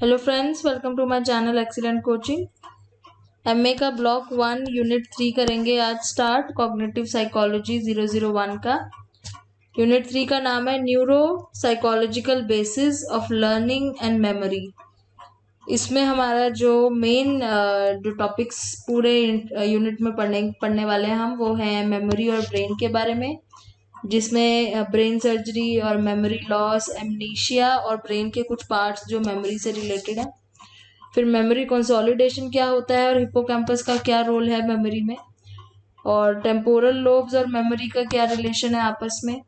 Hello friends, welcome to my channel excellent coaching. MA का block 1 unit 3 करेंगे आज start. Cognitive psychology 001 का unit 3 का नाम है neuro psychological basis of learning and memory. इसमें हमारा जो मेन जो टॉपिक्स पूरे यूनिट में पढ़ने वाले हैं हम, वो हैं मेमोरी और ब्रेन के बारे में, जिसमें ब्रेन सर्जरी और मेमोरी लॉस, एमनीशिया और ब्रेन के कुछ पार्ट्स जो मेमोरी से रिलेटेड है। फिर मेमोरी कंसोलिडेशन क्या होता है और हिप्पोकैम्पस का क्या रोल है मेमोरी में, और टेम्पोरल लोब्स और मेमोरी का क्या रिलेशन है आपस में।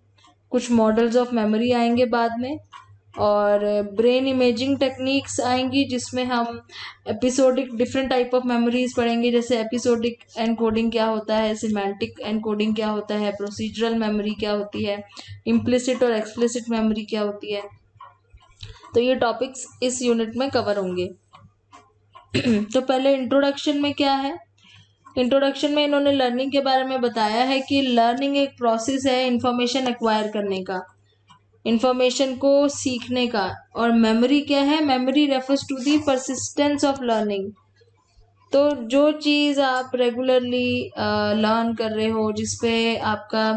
कुछ मॉडल्स ऑफ मेमोरी आएंगे बाद में, और ब्रेन इमेजिंग टेक्निक्स आएंगी जिसमें हम episodic different type of memories पढ़ेंगे, जैसे एपिसोडिक एनकोडिंग क्या होता है, सिमेंटिक एनकोडिंग क्या होता है, प्रोसीजरल मेमोरी क्या होती है, इम्प्लिसिट और एक्सप्लिसिट मेमोरी क्या होती है। तो ये टॉपिक्स इस यूनिट में कवर होंगे। तो पहले इंट्रोडक्शन में क्या है, इंट्रोडक्शन में इन्होंने लर्निंग के बारे में बताया है कि लर्निंग एक प्रोसेस है इंफॉर्मेशन एक्वायर करने का, इंफॉर्मेशन को सीखने का। और मेमोरी क्या है, memory refers to the persistence of learning. तो जो चीज़ आप रेगुलरली लर्न कर रहे हो, जिसपे आपका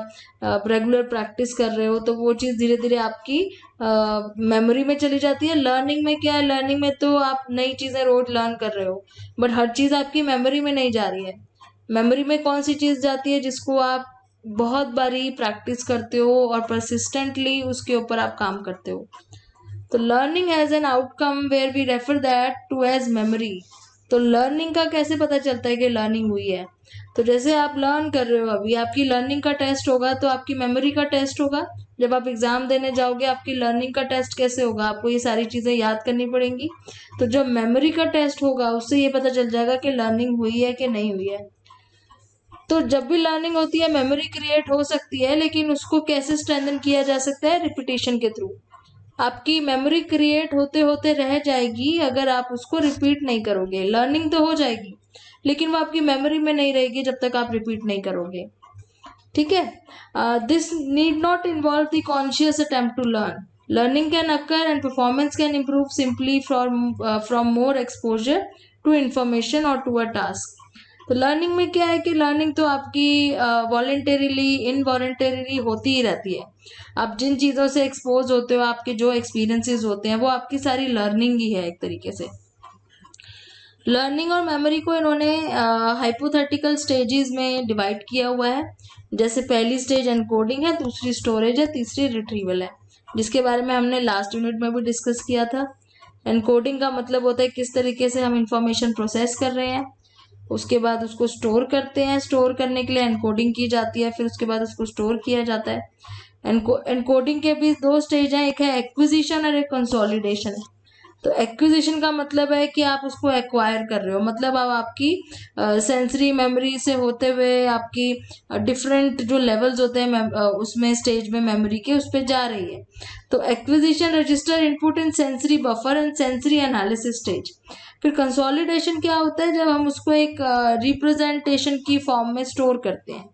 रेगुलर प्रैक्टिस कर रहे हो, तो वो चीज़ धीरे धीरे आपकी मेमोरी में चली जाती है। लर्निंग में क्या है, लर्निंग में तो आप नई चीज़ें रोज लर्न कर रहे हो, बट हर चीज़ आपकी मेमोरी में नहीं जा रही है। मेमोरी में कौन सी चीज़ जाती है, जिसको आप बहुत बारी प्रैक्टिस करते हो और परसिस्टेंटली उसके ऊपर आप काम करते हो। तो learning as an outcome where we refer that to as memory. तो लर्निंग का कैसे पता चलता है कि लर्निंग हुई है, तो जैसे आप लर्न कर रहे हो, अभी आपकी लर्निंग का टेस्ट होगा तो आपकी मेमोरी का टेस्ट होगा। जब आप एग्जाम देने जाओगे, आपकी लर्निंग का टेस्ट कैसे होगा, आपको ये सारी चीजें याद करनी पड़ेंगी। तो जब मेमोरी का टेस्ट होगा, उससे ये पता चल जाएगा कि लर्निंग हुई है कि नहीं हुई है। तो जब भी लर्निंग होती है, मेमोरी क्रिएट हो सकती है, लेकिन उसको कैसे स्ट्रेंथन किया जा सकता है, रिपीटेशन के थ्रू। आपकी मेमोरी क्रिएट होते होते रह जाएगी अगर आप उसको रिपीट नहीं करोगे। लर्निंग तो हो जाएगी, लेकिन वो आपकी मेमोरी में नहीं रहेगी जब तक आप रिपीट नहीं करोगे। ठीक है। This need not involve the conscious attempt to learn. Learning can occur and performance can improve simply from more exposure to information और टू अ टास्क। तो लर्निंग में क्या है कि लर्निंग तो आपकी वॉलेंटरीली इनवॉलेंटरीली होती ही रहती है। आप जिन चीज़ों से एक्सपोज होते हो, आपके जो एक्सपीरियंसेस होते हैं, वो आपकी सारी लर्निंग ही है एक तरीके से। लर्निंग और मेमोरी को इन्होंने हाइपोथेटिकल स्टेजेस में डिवाइड किया हुआ है। जैसे पहली स्टेज एनकोडिंग है, दूसरी स्टोरेज है, तीसरी रिट्रीवल है, जिसके बारे में हमने लास्ट यूनिट में भी डिस्कस किया था। एनकोडिंग का मतलब होता है किस तरीके से हम इंफॉर्मेशन प्रोसेस कर रहे हैं, उसके बाद उसको स्टोर करते हैं। स्टोर करने के लिए एनकोडिंग की जाती है, फिर उसके बाद उसको स्टोर किया जाता है। एनकोडिंग के भी दो स्टेज हैं, एक है एक्विजिशन और एक कंसोलिडेशन। तो एक्विजिशन का मतलब है कि आप उसको एक्वायर कर रहे हो, मतलब अब आपकी सेंसरी मेमोरी से होते हुए आपकी डिफरेंट जो लेवल्स होते हैं उसमें स्टेज में मेमोरी के, उस पर जा रही है। तो acquisition register input in sensory buffer and sensory analysis stage. फिर कंसोलिडेशन क्या होता है, जब हम उसको एक रिप्रेजेंटेशन की फॉर्म में स्टोर करते हैं।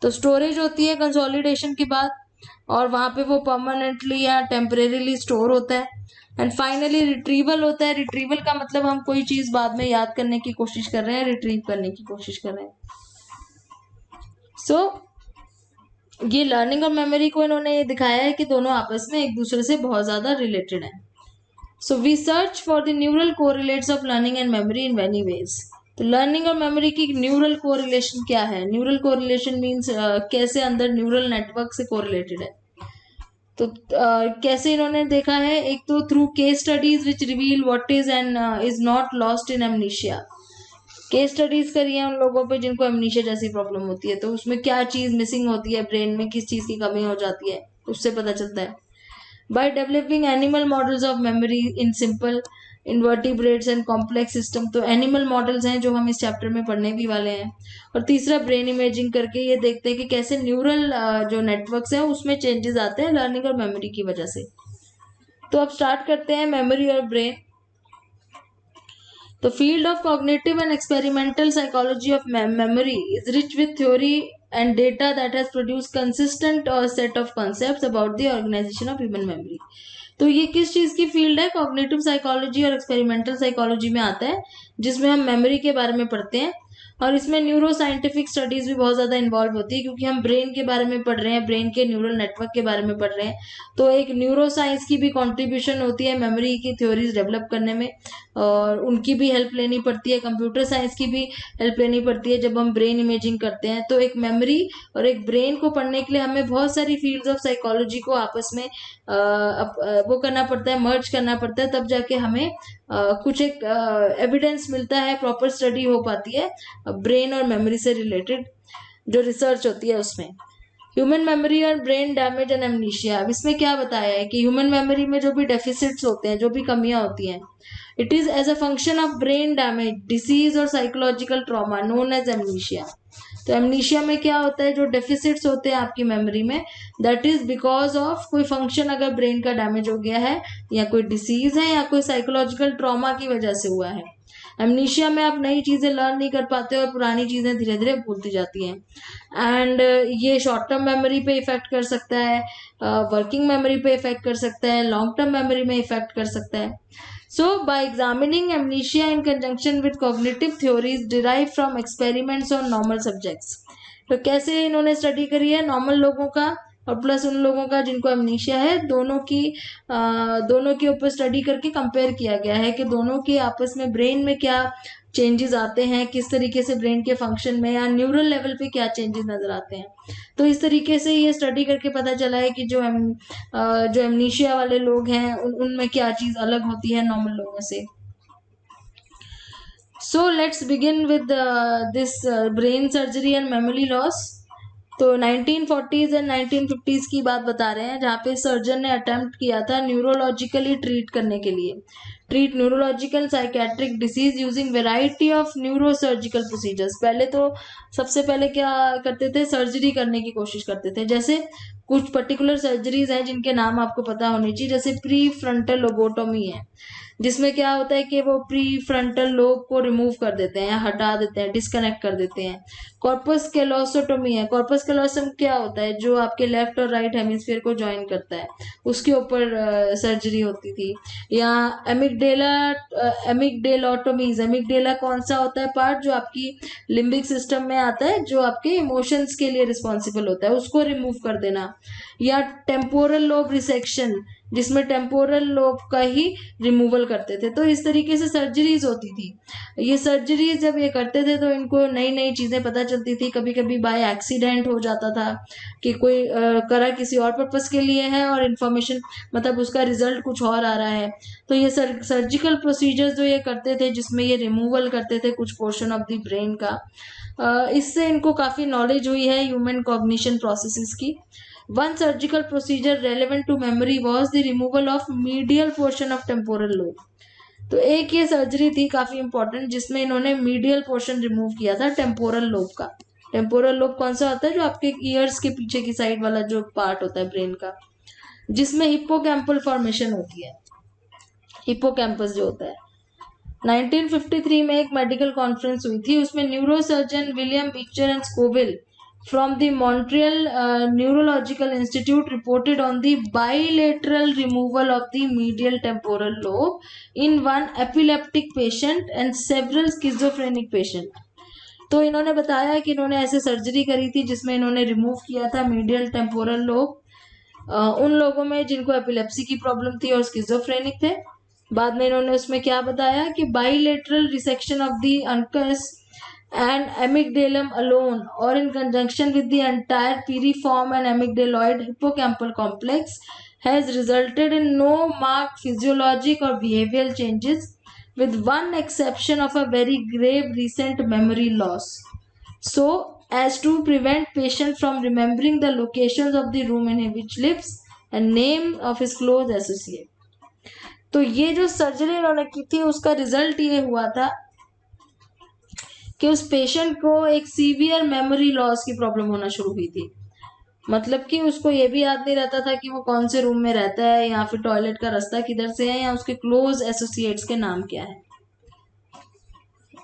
तो स्टोरेज होती है कंसोलिडेशन के बाद, और वहां पे वो परमानेंटली या टेम्परेरीली स्टोर होता है। एंड फाइनली रिट्रीवल होता है। रिट्रीवल का मतलब हम कोई चीज बाद में याद करने की कोशिश कर रहे हैं, रिट्रीव करने की कोशिश कर रहे हैं। ये लर्निंग और मेमोरी को इन्होंने ये दिखाया है कि दोनों आपस में एक दूसरे से बहुत ज्यादा रिलेटेड है। So we search for the neural correlates of learning and memory in many ways. तो लर्निंग और मेमोरी की न्यूरल कोरिलेशन क्या है? न्यूरल कोरिलेशन मीन्स कैसे अंदर न्यूरल नेटवर्क से कोरिलेटेड है। तो कैसे इन्होंने देखा है, एक तो through case studies which reveal what is and is not lost in amnesia. Case studies करी है उन लोगों पे जिनको एमनीशिया जैसी प्रॉब्लम होती है, तो उसमें क्या चीज मिसिंग होती है ब्रेन में, किस चीज की कमी हो जाती है, उससे पता चलता है। By developing animal models of memory in simple invertebrates and complex system. तो एनिमल मॉडल्स हैं जो हम इस चैप्टर में पढ़ने भी वाले हैं। और तीसरा ब्रेन इमेजिंग करके ये देखते हैं कि कैसे न्यूरल जो नेटवर्क्स हैं उसमें चेंजेस आते हैं लर्निंग और मेमोरी की वजह से। तो अब स्टार्ट करते हैं मेमोरी और brain. The field of cognitive and experimental psychology of memory is rich with theory and data that has produced consistent set of concepts about the organization of human memory. तो ये किस चीज की field है? Cognitive psychology और experimental psychology में आता है, जिसमें हम मेमोरी के बारे में पढ़ते हैं। और इसमें न्यूरो साइंटिफिक स्टडीज भी बहुत ज्यादा इन्वॉल्व होती है, क्योंकि हम ब्रेन के बारे में पढ़ रहे हैं, ब्रेन के न्यूरल नेटवर्क के बारे में पढ़ रहे हैं। तो एक न्यूरो साइंस की भी कंट्रीब्यूशन होती है मेमोरी की थ्योरीज डेवलप करने में, और उनकी भी हेल्प लेनी पड़ती है। कंप्यूटर साइंस की भी हेल्प लेनी पड़ती है जब हम ब्रेन इमेजिंग करते हैं। तो एक मेमोरी और एक ब्रेन को पढ़ने के लिए हमें बहुत सारी फील्ड्स ऑफ साइकोलॉजी को आपस में वो करना पड़ता है, मर्ज करना पड़ता है, तब जाके हमें कुछ एक एविडेंस मिलता है, प्रॉपर स्टडी हो पाती है ब्रेन और मेमोरी से रिलेटेड जो रिसर्च होती है उसमें। ह्यूमन मेमोरी और ब्रेन डैमेज एंड एमनीशिया। अब इसमें क्या बताया है कि ह्यूमन मेमोरी में जो भी डेफिसिट्स होते हैं, जो भी कमियां होती हैं, it is as a function of brain damage, disease और psychological trauma known as amnesia. तो एमनीशिया में क्या होता है, जो डेफिसिट्स होते हैं आपकी मेमोरी में, दैट इज बिकॉज ऑफ कोई फंक्शन अगर ब्रेन का डैमेज हो गया है, या कोई डिसीज है, या कोई साइकोलॉजिकल ट्रॉमा की वजह से हुआ है। एमनीशिया में आप नई चीजें लर्न नहीं कर पाते और पुरानी चीजें धीरे धीरे भूलती जाती हैं। एंड ये शॉर्ट टर्म मेमोरी पे इफेक्ट कर सकता है, वर्किंग मेमोरी पे इफेक्ट कर सकता है, लॉन्ग टर्म मेमोरी में इफेक्ट कर सकता है। So, by examining amnesia in conjunction with cognitive theories derived from experiments on normal subjects, तो कैसे इन्होंने स्टडी करी है नॉर्मल लोगों का और प्लस उन लोगों का जिनको एमनीशिया है, दोनों के ऊपर स्टडी करके कंपेयर किया गया है कि दोनों के आपस में ब्रेन में क्या चेंजेस आते हैं, किस तरीके से ब्रेन के फंक्शन में या न्यूरल लेवल पे क्या चेंजेस नजर आते हैं। तो इस तरीके से ये स्टडी करके पता चला है कि जो एमनीशिया वाले लोग हैं उनमें क्या चीज अलग होती है नॉर्मल लोगों से। So let's begin with this brain surgery and memory loss. तो 1940s एंड 1950s की बात बता रहे हैं, जहाँ पे सर्जन ने अटेम्प्ट किया था न्यूरोलॉजिकली ट्रीट करने के लिए, treat neurological psychiatric disease using variety of neurosurgical procedures. पहले तो सबसे पहले क्या करते थे, सर्जरी करने की कोशिश करते थे। जैसे कुछ पर्टिकुलर सर्जरीज हैं जिनके नाम आपको पता होनी चाहिए, जैसे प्री फ्रंटल लोबोटोमी है, जिसमें क्या होता है कि वो प्री फ्रंटल लोब को रिमूव कर देते हैं, हटा देते हैं, डिस्कनेक्ट कर देते हैं। कॉर्पस कैलोसोटोमी है। कॉर्पस कैलोसम क्या होता है, जो आपके लेफ्ट और राइट हेमिस्फीयर को ज्वाइन करता है, उसके ऊपर सर्जरी होती थी। या एमिगडेलोटोमीज। एमिगडेला कौन सा होता है पार्ट, जो आपकी लिम्बिक सिस्टम में आता है, जो आपके इमोशंस के लिए रिस्पॉन्सिबल होता है, उसको रिमूव कर देना। या टेम्पोरल लोब रिसेक्शन, जिसमें टेम्पोरल लोब का ही रिमूवल करते थे। तो इस तरीके से सर्जरीज होती थी। ये सर्जरीज जब ये करते थे तो इनको नई नई चीजें पता चलती थी। कभी कभी बाय एक्सीडेंट हो जाता था कि कोई करा किसी और पर्पस के लिए है और इन्फॉर्मेशन मतलब उसका रिजल्ट कुछ और आ रहा है। तो ये सर्जिकल प्रोसीजर्स जो ये करते थे, जिसमें ये रिमूवल करते थे कुछ पोर्शन ऑफ द ब्रेन का, इससे इनको काफी नॉलेज हुई है ह्यूमन कॉग्निशन प्रोसेसेस की। One surgical procedure relevant to memory was the removal of medial portion of temporal lobe. तो एक ये सर्जरी थी काफी इंपॉर्टेंट, जिसमें इन्होंने मीडियल पोर्शन रिमूव किया था टेम्पोरल लोब का। टेम्पोरल लोब कौन सा होता है, जो आपके ईयर्स के पीछे की साइड वाला जो पार्ट होता है ब्रेन का, जिसमें हिप्पोकैम्पल फॉर्मेशन होती है, हिप्पोकैम्पस जो होता है। 1953 में एक मेडिकल कॉन्फ्रेंस हुई थी, उसमें neurosurgeon William Beecher and Scoville from the Montreal Neurological Institute reported on the bilateral removal of the medial temporal lobe in one epileptic patient and several schizophrenic patient. तो इन्होंने बताया कि इन्होंने ऐसे सर्जरी करी थी जिसमें इन्होंने रिमूव किया था मीडियल टेम्पोरल लोब उन लोगों में जिनको एपिलेप्सी की प्रॉब्लम थी और स्किजोफ्रेनिक थे। बाद में इन्होंने उसमें क्या बताया कि bilateral resection of the uncus and amygdalum alone or in conjunction with the entire piriform and amygdaloid hippocampal complex has resulted in no marked physiologic or behavioral changes, with one exception of a very grave recent memory loss, so as to prevent patient from remembering the locations of the room in which lives and name of his close associate. तो ये जो surgery इन्होंने की थी उसका result ये हुआ था कि उस पेशेंट को एक सीवियर मेमोरी लॉस की प्रॉब्लम होना शुरू हुई थी। मतलब कि उसको ये भी याद नहीं रहता था कि वो कौन से रूम में रहता है, या फिर टॉयलेट का रास्ता किधर से है, या उसके क्लोज एसोसिएट्स के नाम क्या है।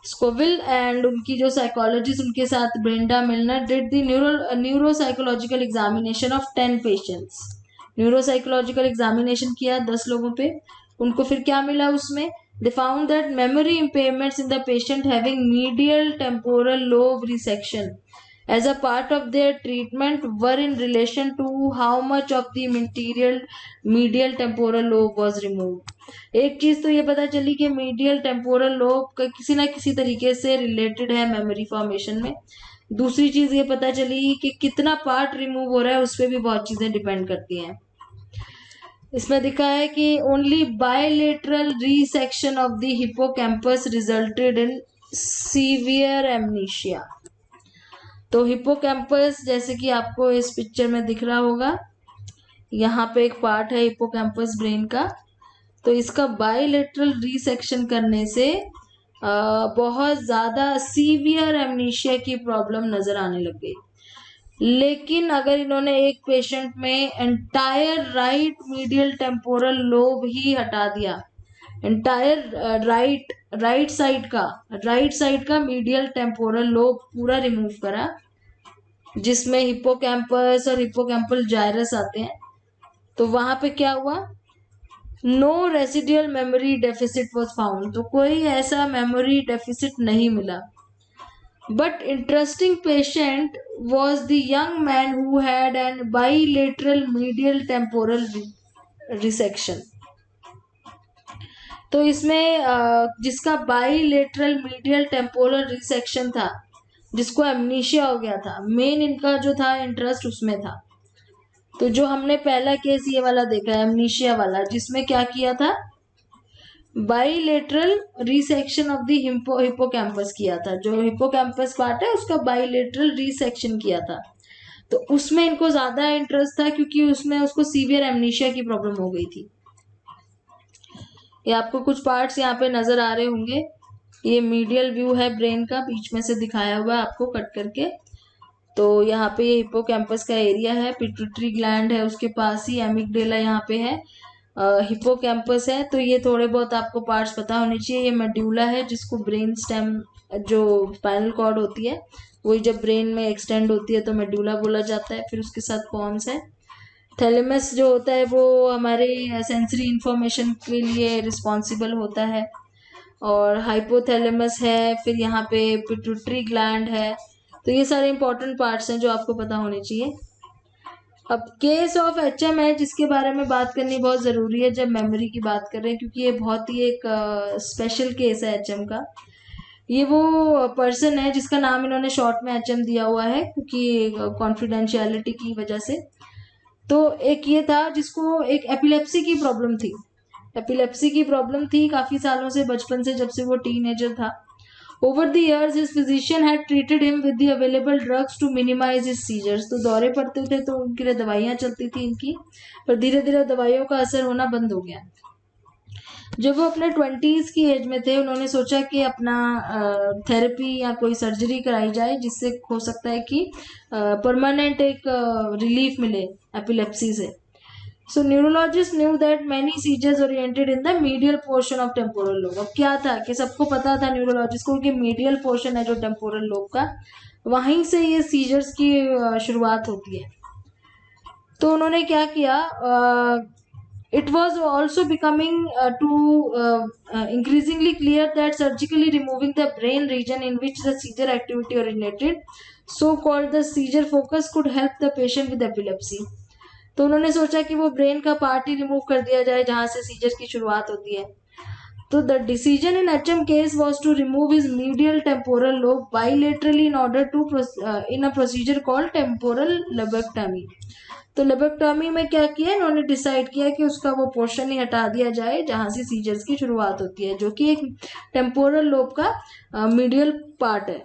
स्कोविल एंड उनकी जो साइकोलॉजिस्ट उनके साथ Brenda मिलनर did the neuropsychological examination of 10 patients. Neuropsychological examination किया 10 लोगों पे, उनको फिर क्या मिला उसमें, they found that memory impairments in the patient having medial temporal lobe resection as a part of their treatment were in relation to how much of the medial temporal lobe was removed. एक चीज तो ये पता चली कि medial temporal lobe का किसी ना किसी तरीके से रिलेटेड है मेमोरी फॉर्मेशन में। दूसरी चीज ये पता चली कि कितना पार्ट रिमूव हो रहा है उस पर भी बहुत चीजें डिपेंड करती हैं। इसमें दिखा है कि only bilateral resection of the hippocampus resulted in severe amnesia. तो हिप्पोकैम्पस जैसे कि आपको इस पिक्चर में दिख रहा होगा, यहाँ पे एक पार्ट है हिप्पोकैम्पस ब्रेन का, तो इसका बायलेटरल रीसेक्शन करने से बहुत ज़्यादा सीवियर एमनीशिया की प्रॉब्लम नज़र आने लग गई। लेकिन अगर इन्होंने एक पेशेंट में entire right medial temporal lobe ही हटा दिया, एंटायर राइट साइड का मीडियल टेम्पोरल लोब पूरा रिमूव करा, जिसमें हिप्पोकैम्पस और हिप्पोकैम्पल जायरस आते हैं, तो वहां पे क्या हुआ, no residual memory deficit was found, तो कोई ऐसा मेमोरी डेफिसिट नहीं मिला। But interesting patient was the young man who had an bilateral medial temporal resection. तो इसमें जिसका बाइलेटरल मीडियल टेम्पोरल रिसेक्शन था, जिसको एमनीशिया हो गया था, मेन इनका जो था इंटरेस्ट उसमें था। तो जो हमने पहला केस ये वाला देखा है एमनीशिया वाला, जिसमें क्या किया था, bilateral resection of the hippocampus किया था, जो हिप्पोकैम्पस पार्ट है उसका बाइलेटरल रिसेक्शन किया था। तो उसमें इनको ज्यादा इंटरेस्ट था क्योंकि उसमें उसको सीवियर एमनीशिया की प्रॉब्लम हो गई थी। ये आपको कुछ पार्ट्स यहाँ पे नजर आ रहे होंगे, ये मीडियल व्यू है ब्रेन का, बीच में से दिखाया हुआ है आपको कट करके। तो यहाँ पे ये हिप्पोकैम्पस का एरिया है, पिट्यूटरी ग्लैंड है उसके पास ही, एमिगडेला यहाँ पे है, हिप्पोकैम्पस है। तो ये थोड़े बहुत आपको पार्ट्स पता होने चाहिए। ये मेड्यूला है जिसको ब्रेन स्टेम, जो स्पाइनल कॉर्ड होती है वही जब ब्रेन में एक्सटेंड होती है तो मेड्यूला बोला जाता है। फिर उसके साथ पॉन्स है। थैलेमस जो होता है वो हमारे सेंसरी इंफॉर्मेशन के लिए रिस्पॉन्सिबल होता है, और हाइपोथैलेमस है, फिर यहाँ पे पिट्यूटरी ग्लैंड है। तो ये सारे इंपॉर्टेंट पार्ट्स हैं जो आपको पता होने चाहिए। अब केस ऑफ एचएम है जिसके बारे में बात करनी बहुत ज़रूरी है जब मेमोरी की बात कर रहे हैं, क्योंकि ये बहुत ही एक स्पेशल केस है एचएम का। ये वो पर्सन है जिसका नाम इन्होंने शॉर्ट में एचएम दिया हुआ है क्योंकि कॉन्फिडेंशियलिटी की वजह से। तो एक ये था जिसको एक एपिलेप्सी की प्रॉब्लम थी, एपिलेप्सी की प्रॉब्लम थी काफ़ी सालों से, बचपन से, जब से वो टीनेजर था। Over the years, his physician had treated him with the available drugs to minimize his seizures. तो दौरे पड़ते थे तो उनके लिए दवाइयाँ चलती थी इनकी, पर धीरे धीरे दवाइयों का असर होना बंद हो गया। जब वो अपने 20s की एज में थे, उन्होंने सोचा कि अपना थेरेपी या कोई सर्जरी कराई जाए जिससे हो सकता है कि परमानेंट एक रिलीफ मिले एपिलेप्सी से। So neurologists knew that many seizures oriented in the medial portion of temporal lobe. अब क्या था कि सबको पता था न्यूरोलॉजिस्ट को कि मीडियल पोर्शन है जो टेम्पोरल लोब का, वहीं से ये सीजर्स की शुरुआत होती है। तो उन्होंने क्या किया, it was also becoming increasingly clear that surgically removing the brain region in which the seizure activity originated, so called the seizure focus, could help the patient with epilepsy. तो उन्होंने सोचा कि वो ब्रेन का पार्ट ही remove कर दिया जाए जहां से सीजर की शुरुआत होती है। तो the decision in HM case was to remove his medial temporal lobe bilaterally in order to in a procedure called temporal lobectomy. तो लेबेक्टमी में क्या किया, इन्होंने डिसाइड किया कि उसका वो पोर्शन ही हटा दिया जाए जहां से सीजर्स की शुरुआत होती है, जो कि एक टेम्पोरल लोब का मीडियल पार्ट है।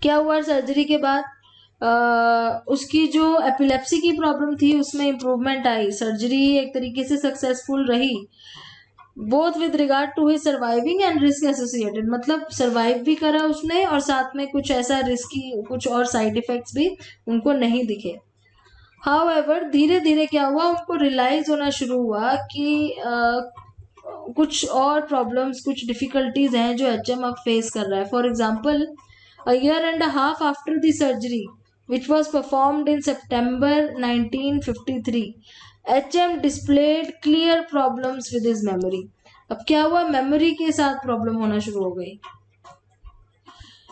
क्या हुआ सर्जरी के बाद, उसकी जो एपिलेप्सी की प्रॉब्लम थी उसमें इम्प्रूवमेंट आई, सर्जरी एक तरीके से सक्सेसफुल रही, both with regard to his surviving and risk associated, मतलब सर्वाइव भी करा उसने और साथ में कुछ ऐसा रिस्की कुछ और साइड इफेक्ट्स भी उनको नहीं दिखे। हाउएवर धीरे धीरे क्या हुआ, उनको रियलाइज होना शुरू हुआ कि कुछ और प्रॉब्लम्स, कुछ डिफिकल्टीज हैं जो एचएम अब फेस कर रहा है। For example, a year and a half after the surgery, which was performed in September 1953, HM displayed clear problems with his memory. अब क्या हुआ, मेमोरी के साथ प्रॉब्लम होना शुरू हो गई.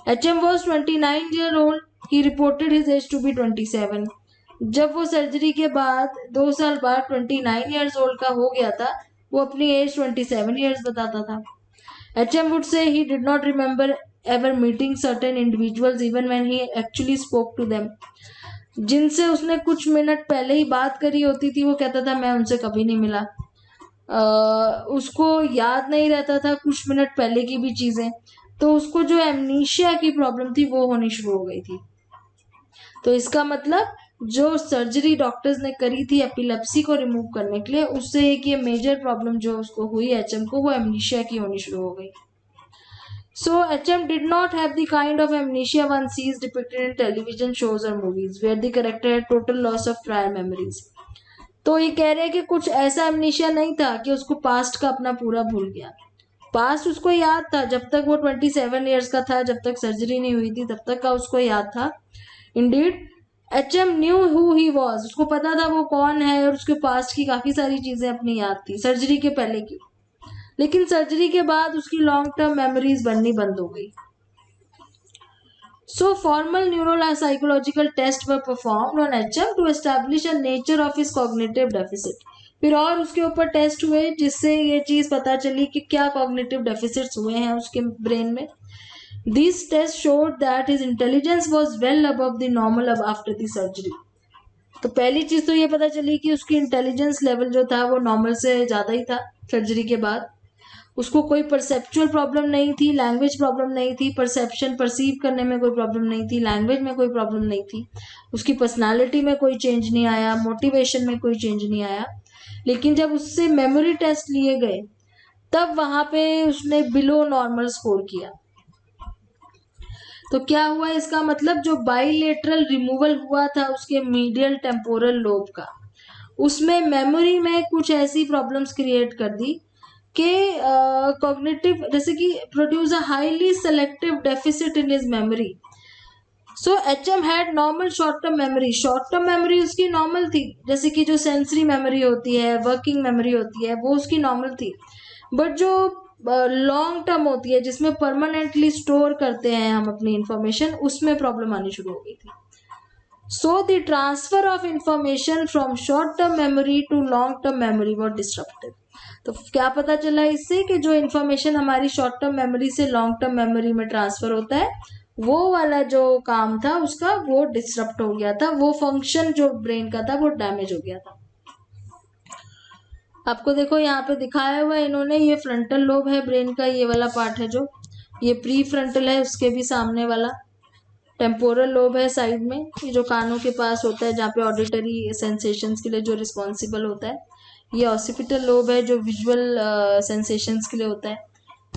HM was 29 year old. He reported his age to be 27. जब वो सर्जरी के बाद 2 साल बाद 29 years old का हो गया था, वो अपनी एज 27 years बताता था. HM would say he did not remember ever meeting certain individuals even when he actually spoke to them. जिनसे उसने कुछ मिनट पहले ही बात करी होती थी, वो कहता था मैं उनसे कभी नहीं मिला. उसको याद नहीं रहता था कुछ मिनट पहले की भी चीजें, तो उसको जो एमनीशिया की प्रॉब्लम थी वो होनी शुरू हो गई थी. तो इसका मतलब जो सर्जरी डॉक्टर्स ने करी थी एपिलेप्सी को रिमूव करने के लिए, उससे एक ये मेजर प्रॉब्लम जो उसको हुई एचएम को, वो एमनीशिया की होनी शुरू हो गई. So HM did not have the kind of amnesia one sees depicted in television shows or movies, where the character had total loss of prior memories. तो ये कह रहे हैं कि कुछ ऐसा एमनीशिया नहीं था कि उसको पास्ट का अपना पूरा भूल गया. पास्ट उसको याद था, जब तक वो 27 years का था, जब तक सर्जरी नहीं हुई थी, तब तक का उसको याद था. Indeed, HM knew who he was. उसको पता था वो कौन है, और उसके पास्ट की काफी सारी चीजें अपनी याद थी सर्जरी के पहले की. लेकिन सर्जरी के बाद उसकी लॉन्ग टर्म मेमोरीज बननी बंद हो गई. So formal neuropsychological tests were performed on HM to establish a nature of his cognitive deficit. फिर और उसके ऊपर टेस्ट हुए जिससे ये चीज पता चली कि क्या कॉग्निटिव डेफिसिट्स हुए हैं उसके ब्रेन में. These tests showed that his intelligence was well above the normal after the surgery. तो पहली चीज तो ये पता चली कि उसकी इंटेलिजेंस लेवल जो था वो नॉर्मल से ज्यादा ही था सर्जरी के बाद. उसको कोई परसेप्चुअल प्रॉब्लम नहीं थी, लैंग्वेज प्रॉब्लम नहीं थी, परसेप्शन परसीव करने में कोई प्रॉब्लम नहीं थी, लैंग्वेज में कोई प्रॉब्लम नहीं थी, उसकी पर्सनालिटी में कोई चेंज नहीं आया, मोटिवेशन में कोई चेंज नहीं आया. लेकिन जब उससे मेमोरी टेस्ट लिए गए तब वहां पे उसने बिलो नॉर्मल स्कोर किया. तो क्या हुआ, इसका मतलब जो बाइलेटरल रिमूवल हुआ था उसके मीडियल टेम्पोरल लोब का, उसमें मेमोरी में कुछ ऐसी प्रॉब्लम्स क्रिएट कर दी कि कॉग्निटिव, जैसे कि produce a highly selective deficit in his memory. So HM had normal short term memory. Short term memory उसकी नॉर्मल थी, जैसे कि जो सेंसरी मेमोरी होती है, वर्किंग मेमोरी होती है, वो उसकी नॉर्मल थी. बट जो लॉन्ग टर्म होती है, जिसमें परमानेंटली स्टोर करते हैं हम अपनी इंफॉर्मेशन, उसमें प्रॉब्लम आनी शुरू हो गई थी. So the transfer of information from short term memory to long term memory was disrupted. तो क्या पता चला इससे कि जो इन्फॉर्मेशन हमारी शॉर्ट टर्म मेमोरी से लॉन्ग टर्म मेमोरी में ट्रांसफर होता है, वो वाला जो काम था उसका वो डिस्टर्ब हो गया था, वो फंक्शन जो ब्रेन का था वो डैमेज हो गया था. आपको देखो यहाँ पे दिखाया हुआ है इन्होंने, ये फ्रंटल लोब है ब्रेन का, ये वाला पार्ट है जो, ये प्री फ्रंटल है, उसके भी सामने वाला टेम्पोरल लोब है साइड में, ये जो कानों के पास होता है, जहाँ पे ऑडिटरी सेंसेशंस के लिए जो रिस्पॉन्सिबल होता है. ये ऑसिपिटल लोब है जो विजुअल सेंसेशंस के लिए होता है,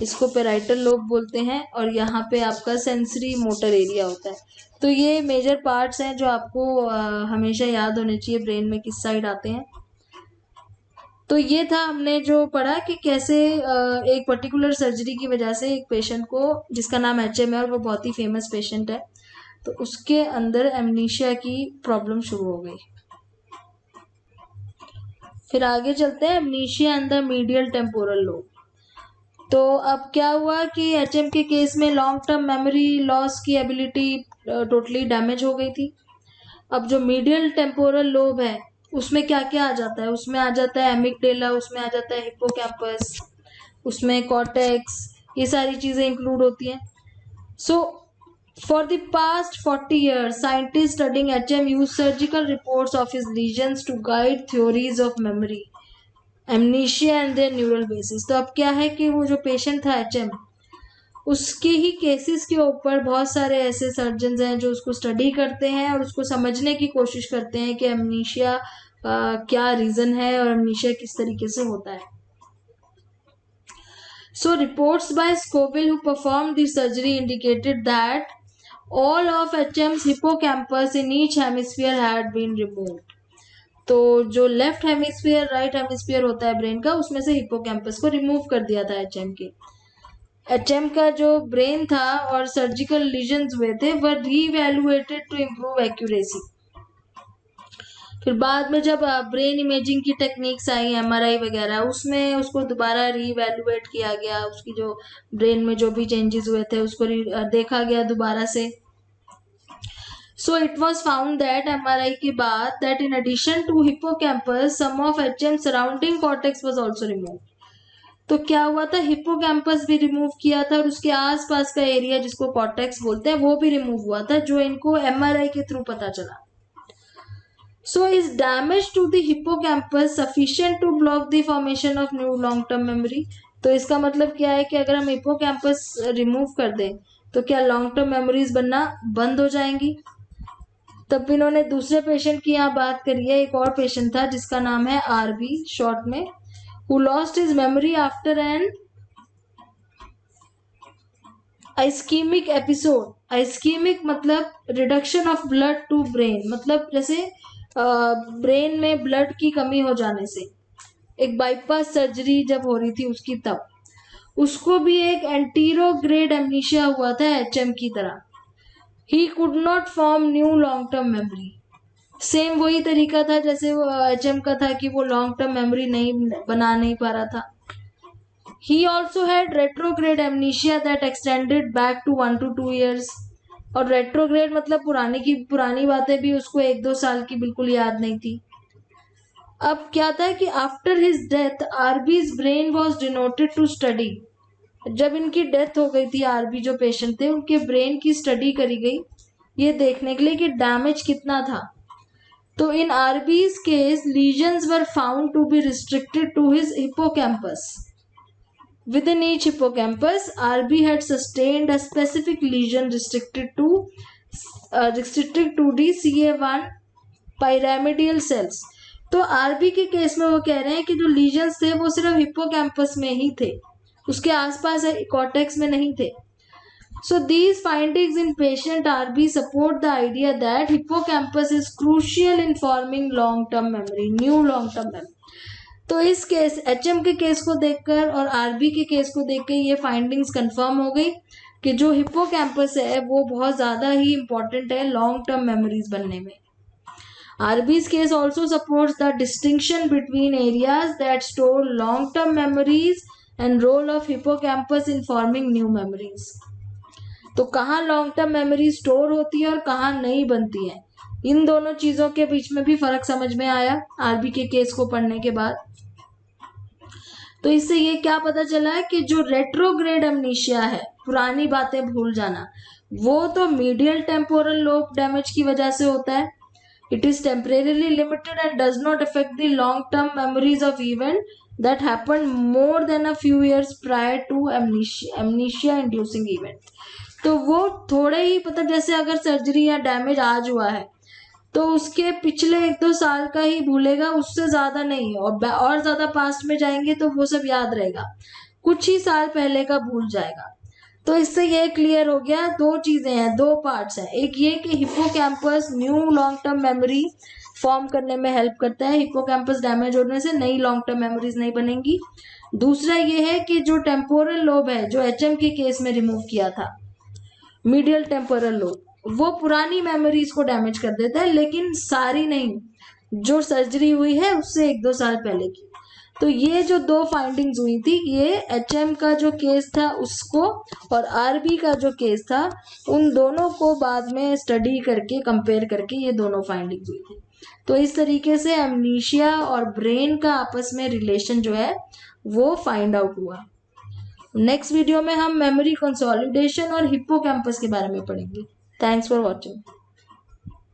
इसको पेराइटल लोब बोलते हैं. और यहाँ पे आपका सेंसरी मोटर एरिया होता है. तो ये मेजर पार्ट्स हैं जो आपको हमेशा याद होने चाहिए ब्रेन में किस साइड आते हैं. तो ये था हमने जो पढ़ा कि कैसे एक पर्टिकुलर सर्जरी की वजह से एक पेशेंट को, जिसका नाम HM है और वो बहुत ही फेमस पेशेंट है, तो उसके अंदर एमनीशिया की प्रॉब्लम शुरू हो गई. फिर आगे चलते हैं, amnesia in the medial temporal lobe. तो अब क्या हुआ कि HM के केस में लॉन्ग टर्म मेमोरी लॉस की एबिलिटी टोटली डैमेज हो गई थी. अब जो मीडियल टेम्पोरल लोब है उसमें क्या क्या आ जाता है, उसमें आ जाता है एमिगडेला, उसमें आ जाता है हिप्पोकैम्पस, उसमें कॉर्टेक्स, ये सारी चीजें इंक्लूड होती हैं. So for the past 40 years scientist studying HM use surgical reports of his lesions to guide theories of memory, amnesia and their neural basis. तो अब क्या है कि वो जो पेशेंट था HM, उसके ही केसेस के ऊपर बहुत सारे ऐसे सर्जन्स हैं जो उसको स्टडी करते हैं और उसको समझने की कोशिश करते हैं कि एमनीशिया क्या रीजन है और एमनीशिया किस तरीके से होता है. So reports by Scoville who performed the surgery indicated that all of HM's hippocampus in each hemisphere had been removed. तो जो लेफ्ट हेमिस्फीयर राइट हेमिस्फीयर होता है ब्रेन का, उसमें से हिप्पोकैम्पस को रिमूव कर दिया था HM के. एचएम का जो ब्रेन था और सर्जिकल लीजन्स हुए थे वर रीवैल्यूएटेड टू इम्प्रूव एक्यूरेसी। फिर बाद में जब ब्रेन इमेजिंग की टेक्निक्स आई, एमआरआई वगैरह, उसमें उसको दोबारा रीवैल्यूएट किया गया, उसकी जो ब्रेन में जो भी चेंजेस हुए थे उसको देखा गया दोबारा से। So it was found that MRI के बाद that in addition to hippocampus, some of HM surrounding cortex was also removed. तो क्या हुआ था, हिप्पोकैम्पस भी रिमूव किया था और उसके आसपास का एरिया जिसको कॉर्टेक्स बोलते हैं वो भी रिमूव हुआ था, जो इनको एमआरआई के थ्रू पता चला। So is damage to the hippocampus sufficient to block the formation of new long term memory? तो इसका मतलब क्या है कि अगर हम हिप्पोकैम्पस रिमूव कर दें तो क्या लॉन्ग टर्म मेमोरीज बनना बंद हो जाएंगी? तब इन्होंने दूसरे पेशेंट की यहाँ बात करी है। एक और पेशेंट था जिसका नाम है आरबी शॉर्ट में, who lost his memory after an ischemic episode. ischemic मतलब reduction of blood to brain, मतलब जैसे ब्रेन में ब्लड की कमी हो जाने से, एक बाईपास सर्जरी जब हो रही थी उसकी, तब उसको भी एक एंटीरोग्रेड एमनीशिया हुआ था एचएम की तरह। He could not form new long term memory. Same वही तरीका था जैसे वो एचएम का था कि वो लॉन्ग टर्म मेमोरी नहीं बना नहीं पा रहा था। He also had retrograde amnesia that extended back to 1 to 2 years. और retrograde मतलब पुरानी बातें भी उसको 1-2 साल की बिल्कुल याद नहीं थी। अब क्या था कि after his death RB's brain was donated to study. जब इनकी डेथ हो गई थी, आरबी जो पेशेंट थे उनके ब्रेन की स्टडी करी गई ये देखने के लिए कि डैमेज कितना था। तो in RB's case lesions were found to be restricted to his hippocampus. Within each hippocampus, RB had sustained a specific lesion restricted to the CA1 pyramidal cells. तो आरबी के केस में वो कह रहे हैं कि जो लीजन्स थे वो सिर्फ हिप्पोकैम्पस में ही थे, उसके आसपास कॉर्टेक्स में नहीं थे। So these findings in patient RB support the idea that hippocampus is crucial in forming long-term memory, new long-term memory. तो इस केस एचएम के केस को देखकर और आरबी के केस को देखकर ये फाइंडिंग्स कंफर्म हो गई कि जो हिप्पोकैम्पस है वो बहुत ज़्यादा ही इम्पोर्टेंट है लॉन्ग टर्म मेमोरीज बनने में। RB's case also supports the distinction between areas that store long term memories and role of hippocampus in forming new memories. तो कहाँ लॉन्ग टर्म मेमोरी स्टोर होती है और कहाँ नहीं बनती है, इन दोनों चीज़ों के बीच में भी फर्क समझ में आया आरबी के केस को पढ़ने के बाद। तो इससे ये क्या पता चला है कि जो रेट्रोग्रेड एमनीशिया है, पुरानी बातें भूल जाना, वो तो मीडियल टेम्पोरल लोब डैमेज की वजह से होता है। It is temporarily limited and does not affect the long term memories of event that happen more than a few years prior to amnesia inducing event. तो वो थोड़े ही, मतलब जैसे अगर सर्जरी या डैमेज आज हुआ है तो उसके पिछले 1-2 साल का ही भूलेगा, उससे ज्यादा नहीं। और ज्यादा पास्ट में जाएंगे तो वो सब याद रहेगा, कुछ ही साल पहले का भूल जाएगा। तो इससे ये क्लियर हो गया, दो चीजें हैं, दो पार्ट्स हैं। एक ये कि hippocampus new long term memory form करने में हेल्प करता है, हिप्पोकैम्पस डैमेज होने से नई लॉन्ग टर्म मेमोरीज नहीं बनेंगी। दूसरा ये है कि जो टेम्पोरल लोब है जो एचएम के केस में रिमूव किया था, मीडियल टेम्पोरल लोब, वो पुरानी मेमोरीज को डैमेज कर देता है, लेकिन सारी नहीं, जो सर्जरी हुई है उससे 1-2 साल पहले की। तो ये जो दो फाइंडिंग्स हुई थी, ये एचएम का जो केस था उसको और आरबी का जो केस था, उन दोनों को बाद में स्टडी करके कंपेयर करके ये दोनों फाइंडिंग्स हुई थी। तो इस तरीके से एमनीशिया और ब्रेन का आपस में रिलेशन जो है वो फाइंड आउट हुआ। नेक्स्ट वीडियो में हम मेमोरी कंसोलिडेशन और हिप्पोकैम्पस के बारे में पढ़ेंगे। Thanks for watching.